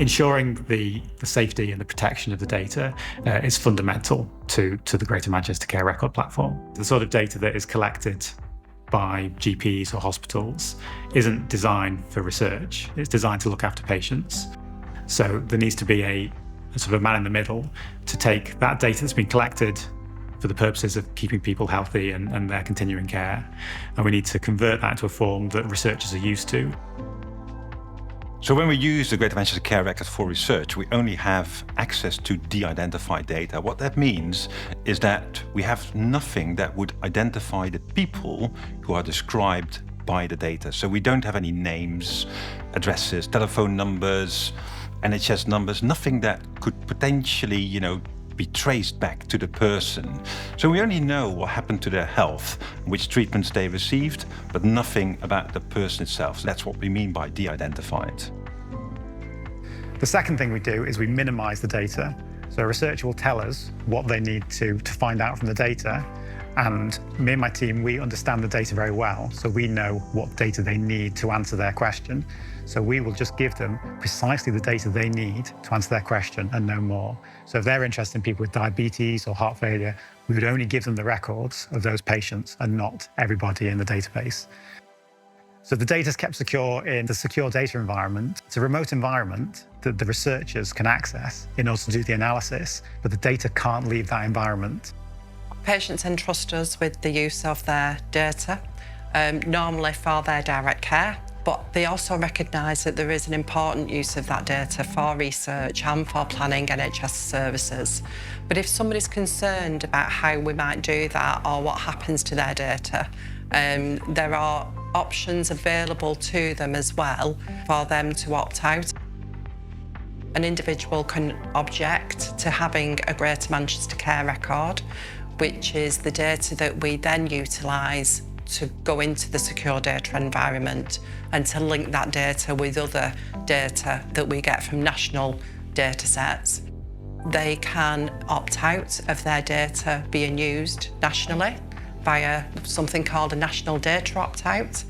Ensuring the safety and the protection of the data is fundamental to the Greater Manchester Care Record platform. The sort of data that is collected by GPs or hospitals isn't designed for research. It's designed to look after patients. So there needs to be a sort of a man in the middle to take that data that's been collected for the purposes of keeping people healthy and their continuing care. And we need to convert that into a form that researchers are used to. So when we use the Greater Manchester Care Record for research, we only have access to de-identified data. What that means is that we have nothing that would identify the people who are described by the data. So we don't have any names, addresses, telephone numbers, NHS numbers, nothing that could potentially, be traced back to the person. So we only know what happened to their health, which treatments they received, but nothing about the person itself. So that's what we mean by de-identified. The second thing we do is we minimize the data. So a researcher will tell us what they need to find out from the data. And me and my team, we understand the data very well, so we know what data they need to answer their question. So we will just give them precisely the data they need to answer their question and no more. So if they're interested in people with diabetes or heart failure, we would only give them the records of those patients and not everybody in the database. So the data is kept secure in the secure data environment. It's a remote environment that the researchers can access in order to do the analysis, but the data can't leave that environment. Patients entrust us with the use of their data, normally for their direct care, but they also recognise that there is an important use of that data for research and for planning NHS services. But if somebody's concerned about how we might do that or what happens to their data, there are options available to them as well for them to opt out. An individual can object to having a Greater Manchester Care Record, which is the data that we then utilise to go into the secure data environment and to link that data with other data that we get from national data sets. They can opt out of their data being used nationally via something called a national data opt-out.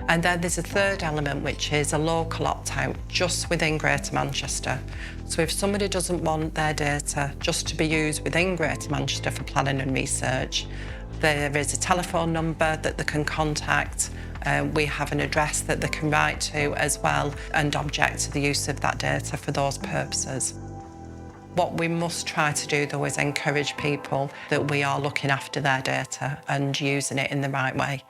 And then there's a third element, which is a local opt-out just within Greater Manchester. So if somebody doesn't want their data just to be used within Greater Manchester for planning and research, there is a telephone number that they can contact. We have an address that they can write to as well and object to the use of that data for those purposes. What we must try to do, though, is encourage people that we are looking after their data and using it in the right way.